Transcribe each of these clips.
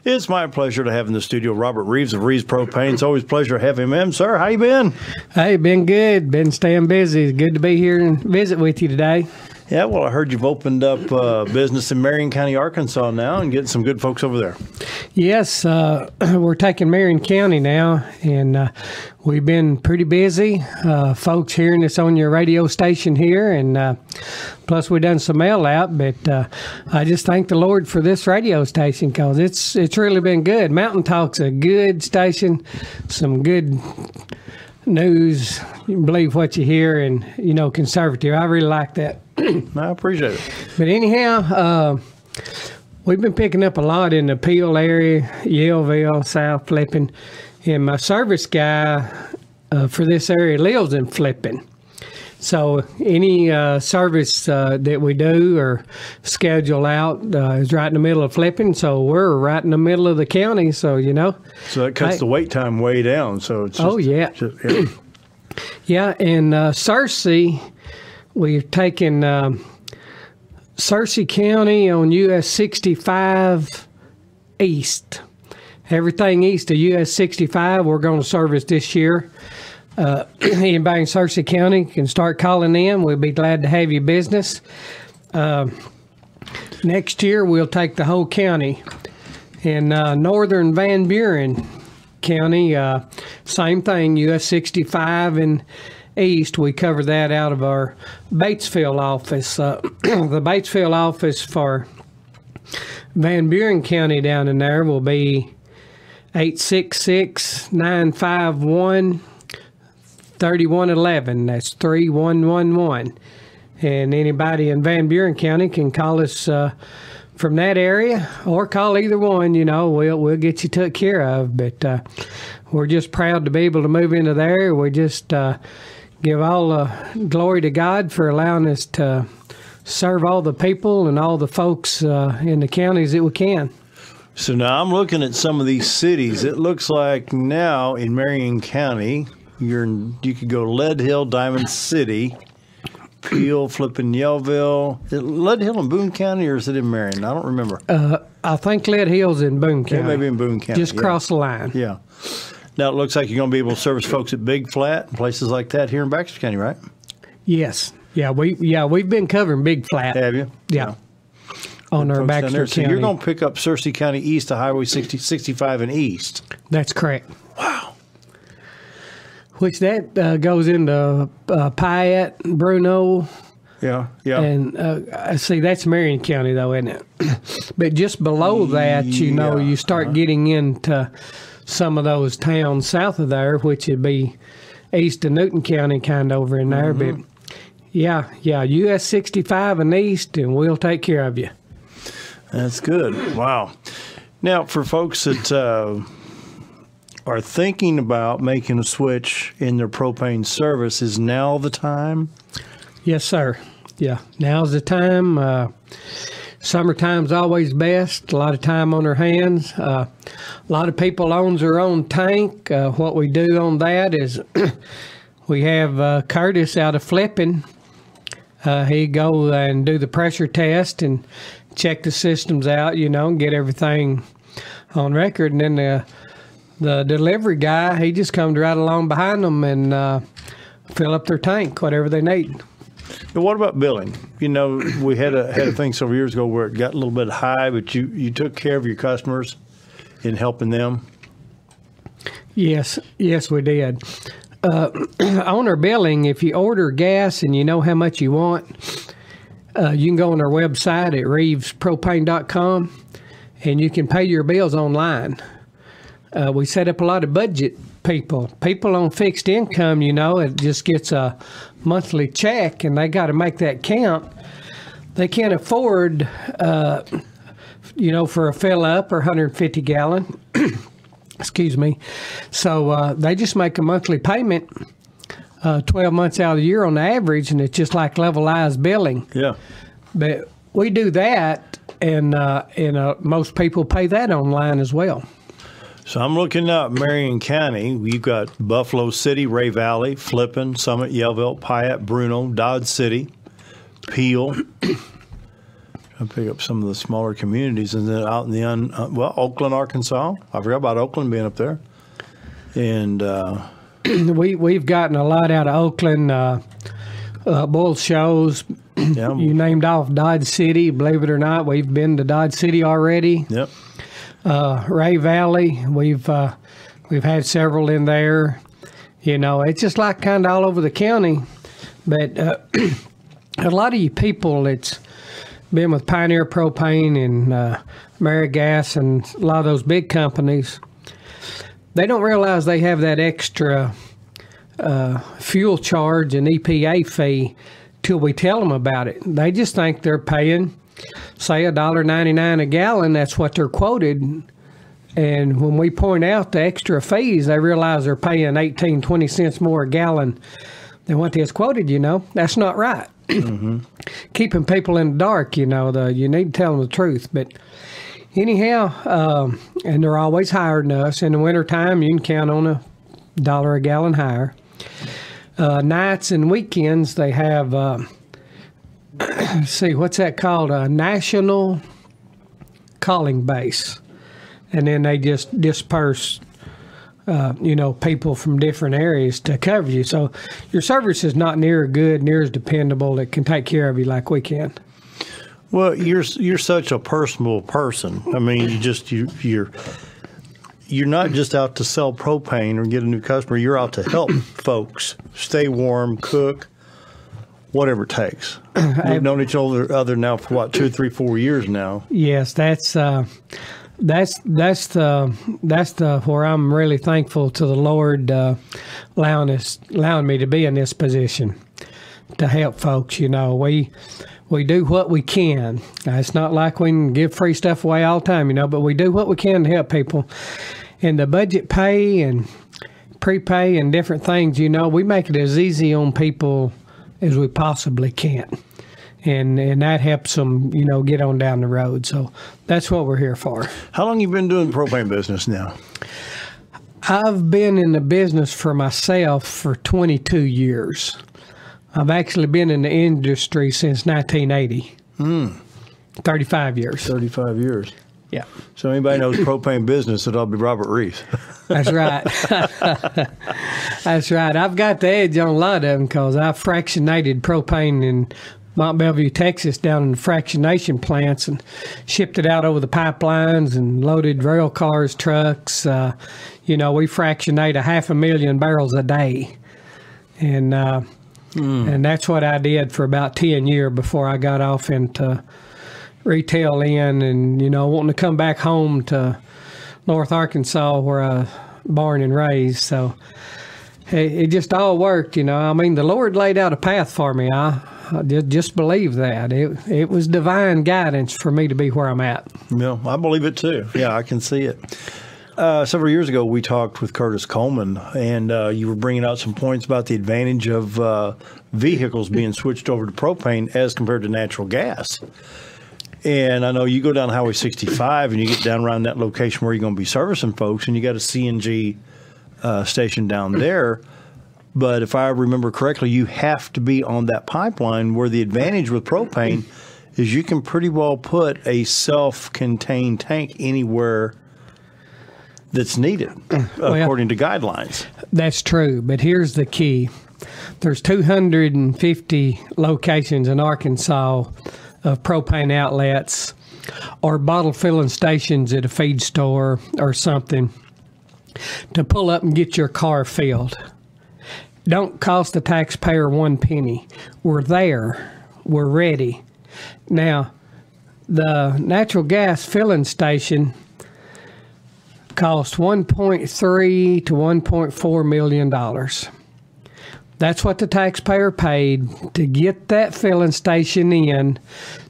It's my pleasure to have in the studio Robert Reeves of Reeves Propane. It's always a pleasure to have him in. Sir, how you been? Hey, been good. Been staying busy. Good to be here and visit with you today. Yeah, well, I heard you've opened up business in Marion County, Arkansas now and getting some good folks over there. Yes, we're taking Marion County now, and we've been pretty busy. Folks hearing us on your radio station here, and plus we've done some mail out, but I just thank the Lord for this radio station because it's really been good. Mountain Talk's a good station, some good news. You can believe what you hear, and, you know, conservative. I really like that. I appreciate it. But anyhow, we've been picking up a lot in the Peel area, Yellville, South Flipping, and my service guy for this area lives in Flipping. So any service that we do or schedule out is right in the middle of Flipping, so we're right in the middle of the county, so, you know. So that cuts the wait time way down. So it's just, yeah. Yeah. Yeah, and Searcy, we've taken Searcy County on US 65 east. Everything east of US 65 we're going to service this year. Anybody in Searcy County can start calling in. We'll be glad to have your business. Next year we'll take the whole county. In northern Van Buren County, same thing, US 65 and east, we cover that out of our Batesville office. The Batesville office for Van Buren County down in there will be 866-951-3111. That's 3111. And anybody in Van Buren County can call us from that area, or call either one. You know, we'll get you took care of. But we're just proud to be able to move into there. We just give all the glory to God for allowing us to serve all the people and all the folks in the counties that we can. So now I'm looking at some of these cities. It looks like now in Marion County, you could go to Lead Hill, Diamond City, Peel, Flippin' Yellville. Is it Lead Hill in Boone County, or is it in Marion? I don't remember. I think Lead Hill's in Boone County. Yeah, maybe in Boone County. Just cross the line. Yeah. Now it looks like you're going to be able to service folks at Big Flat and places like that here in Baxter County, right? Yes. Yeah, we've been covering Big Flat. Have you? Yeah. On our Baxter So County. you're going to pick up Searcy County east of Highway 65 and east. That's correct. Wow. Which that goes into Piatt, Bruno. Yeah, yeah. And see, that's Marion County, though, isn't it? But just below that, you know, you start getting into some of those towns south of there, which would be east of Newton County, kind of over in there. But yeah, US 65 and east, and we'll take care of you. That's good. Wow. Now, for folks that are thinking about making a switch in their propane service, is now the time? Yes, sir. Yeah, now's the time. Summertime's always best. A lot of time on their hands. A lot of people owns their own tank. What we do on that is we have Curtis out of Flipping. He go and do the pressure test and check the systems out, you know, and get everything on record. And then the delivery guy, he just comes right along behind them and fill up their tank, whatever they need. But what about billing? You know, we had a thing several years ago where it got a little bit high, but you took care of your customers in helping them. Yes, we did. On our billing, if you order gas and you know how much you want, you can go on our website at reevespropane.com and you can pay your bills online. We set up a lot of budget people on fixed income. You know, it just gets a monthly check and they got to make that count. They can't afford, you know, for a fill up or 150 gallon. Excuse me. So they just make a monthly payment 12 months out of the year on average, and it's just like levelized billing. Yeah. But we do that, and most people pay that online as well. So I'm looking up Marion County. We've got Buffalo City, Ray Valley, Flippin, Summit, Yellville, Piatt, Bruno, Dodge City, Peel. I pick up some of the smaller communities, and then out in the Oakland, Arkansas. I forgot about Oakland being up there, and we've gotten a lot out of Oakland. Bull shows. Yeah. You named off Dodge City. Believe it or not, we've been to Dodge City already. Yep. Ray Valley. We've had several in there. You know, it's just like kind of all over the county. But a lot of you people that's been with Pioneer Propane and AmeriGas and a lot of those big companies, they don't realize they have that extra fuel charge and EPA fee till we tell them about it. They just think they're paying, say, $1.99 a gallon. That's what they're quoted. And when we point out the extra fees, they realize they're paying 18, 20 cents more a gallon than what is quoted, you know. That's not right. Mm-hmm. Keeping people in the dark, you know, you need to tell them the truth. But anyhow, and they're always higher than us. In the wintertime, you can count on $1 a gallon higher. Nights and weekends, they have, see, what's that called? A national calling base. And then they just disperse, you know, people from different areas to cover you. So your service is not near good, near as dependable that can take care of you like we can. Well, you're such a personable person. I mean, you're not just out to sell propane or get a new customer. You're out to help folks stay warm, cook, whatever it takes. We've known each other now for what, 2, 3, 4 years now. Yes, that's where I'm really thankful to the Lord allowing me to be in this position to help folks. You know, we do what we can. It's not like we can give free stuff away all the time, you know, but we do what we can to help people. And the budget pay and prepay and different things, you know, we make it as easy on people as we possibly can. And that helps them, you know, get on down the road. So that's what we're here for. How long you been doing propane business now? I've been in the business for myself for 22 years. I've actually been in the industry since 1980. 35 years. 35 years. Yeah. So anybody knows propane business, it'll be Robert Reeve. That's right. That's right. I've got the edge on a lot of them because I fractionated propane in Mont Belvieu, Texas, down in the fractionation plants and shipped it out over the pipelines and loaded rail cars, trucks. You know, we fractionate 500,000 barrels a day. And that's what I did for about 10 years before I got off into retail and, you know, wanting to come back home to North Arkansas where I was born and raised. So it just all worked, you know. I mean, the Lord laid out a path for me. I just believe that. It was divine guidance for me to be where I'm at. Yeah, I believe it too. Yeah, I can see it. Several years ago, we talked with Curtis Coleman, and you were bringing out some points about the advantage of vehicles being switched over to propane as compared to natural gas. And I know you go down Highway 65 and you get down around that location where you're going to be servicing folks, and you got a CNG station down there. But if I remember correctly, you have to be on that pipeline, where the advantage with propane is you can pretty well put a self-contained tank anywhere that's needed, according to guidelines. That's true, but here's the key. There's 250 locations in Arkansas of propane outlets or bottle filling stations at a feed store or something to pull up and get your car filled. Don't cost the taxpayer 1 penny. We're there. We're ready. Now, the natural gas filling station cost $1.3 to $1.4 million. That's what the taxpayer paid to get that filling station in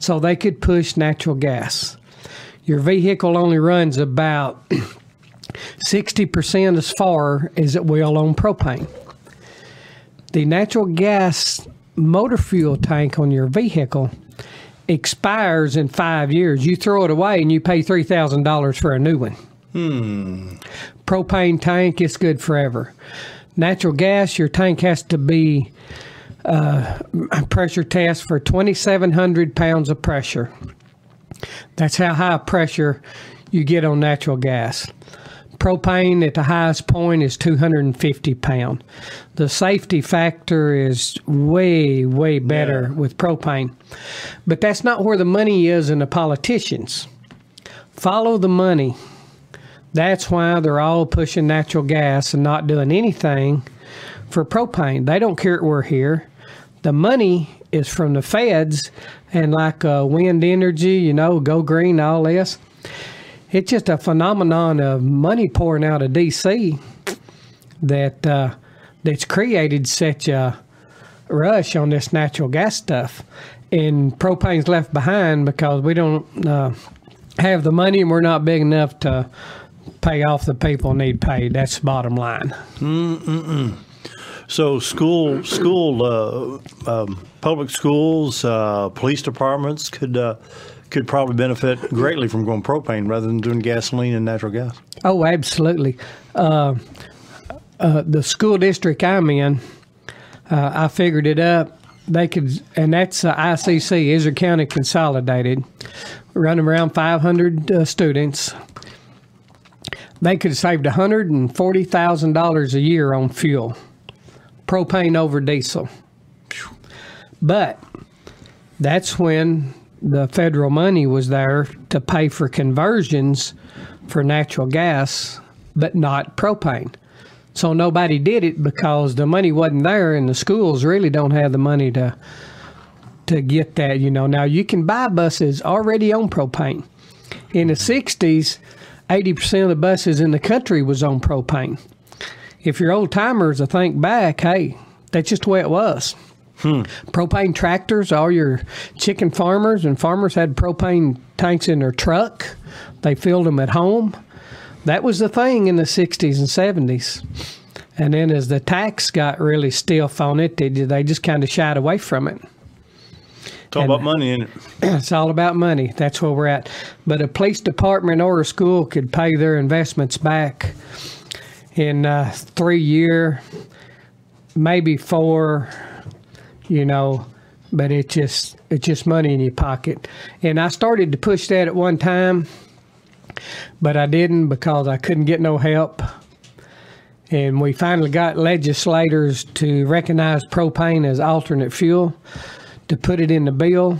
so they could push natural gas. Your vehicle only runs about 60% as far as it will on propane. The natural gas motor fuel tank on your vehicle expires in 5 years. You throw it away and you pay $3,000 for a new one. Propane tank, it's good forever. Natural gas, your tank has to be pressure test for 2,700 pounds of pressure. That's how high pressure you get on natural gas. Propane at the highest point is 250 pound. The safety factor is way, way better with propane. But that's not where the money is in the politicians. Follow the money. That's why they're all pushing natural gas and not doing anything for propane. They don't care we're here. The money is from the feds and like wind energy, go green, all this. It's just a phenomenon of money pouring out of D.C. That's created such a rush on this natural gas stuff. And propane's left behind because we don't have the money and we're not big enough to pay off the people need paid. That's the bottom line. So public schools, police departments could probably benefit greatly from going propane rather than doing gasoline and natural gas. Oh, absolutely. The school district I'm in, I figured it up. They could, and that's ICC, Izard County Consolidated, running around 500 students. They could have saved $140,000 a year on fuel, propane over diesel. But that's when the federal money was there to pay for conversions for natural gas, but not propane. So nobody did it because the money wasn't there, and the schools really don't have the money to get that. Now you can buy buses already on propane. In the 60s, 80% of the buses in the country was on propane. If you're old timers, I think back, hey, that's just the way it was. Propane tractors, all your chicken farmers and farmers had propane tanks in their truck. They filled them at home. That was the thing in the 60s and 70s. And then as the tax got really stiff on it, they just kind of shied away from it. It's all about money, isn't it? It's all about money. That's where we're at. But a police department or a school could pay their investments back in 3 years, maybe 4. But it's just money in your pocket. And I started to push that at one time, but I didn't because I couldn't get no help. And we finally got legislators to recognize propane as alternate fuel, to put it in the bill.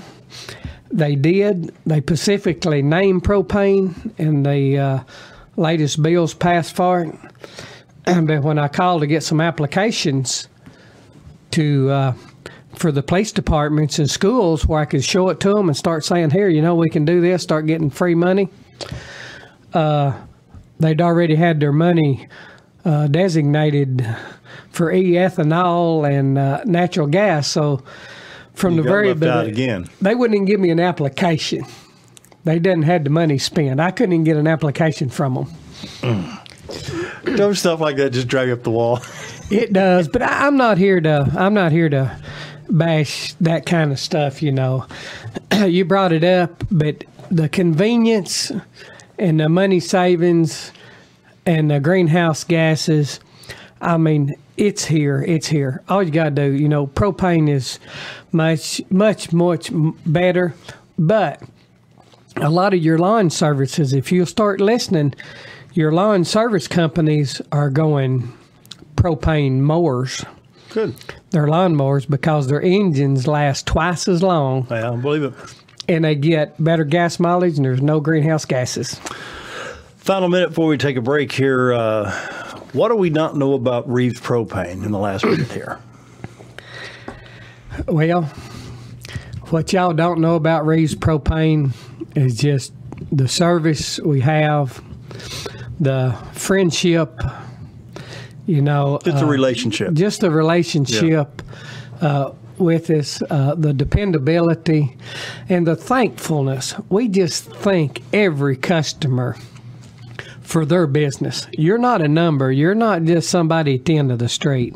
They did. They specifically named propane in the latest bills passed for it. But when I called to get some applications for the police departments and schools where I could show it to them and start saying, here, we can do this, start getting free money. They'd already had their money designated for e-ethanol and natural gas. So from the very beginning, they wouldn't even give me an application. They didn't have the money spent. I couldn't even get an application from them. Dumb stuff like that just drag up the wall. It does, but I'm not here to bash that kind of stuff. You brought it up, but the convenience and the money savings and the greenhouse gases, it's here. All you got to do, propane is much better. But a lot of your lawn services, if you'll start listening, your lawn service companies are going propane mowers. Good. They're lawnmowers because their engines last twice as long. Yeah, I believe it. And they get better gas mileage, and there's no greenhouse gases. Final minute before we take a break here. What do we not know about Reeve Propane in the last minute here? Well, what y'all don't know about Reeve's Propane is just the service we have, the friendship, It's a relationship. Just the relationship with us, the dependability, and the thankfulness. We just thank every customer for their business. You're not a number. You're not just somebody at the end of the street.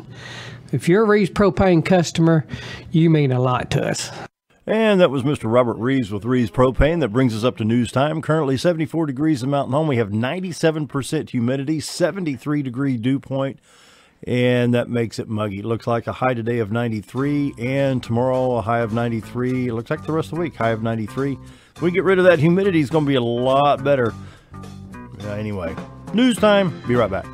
If you're a Reeves Propane customer, you mean a lot to us. And that was Mr. Robert Reeves with Reeves Propane. That brings us up to news time. Currently 74 degrees in Mountain Home. We have 97% humidity, 73-degree dew point. and that makes it muggy. It looks like a high today of 93, and tomorrow a high of 93. It looks like the rest of the week, high of 93. If we get rid of that humidity, it's going to be a lot better. Anyway, news time. Be right back.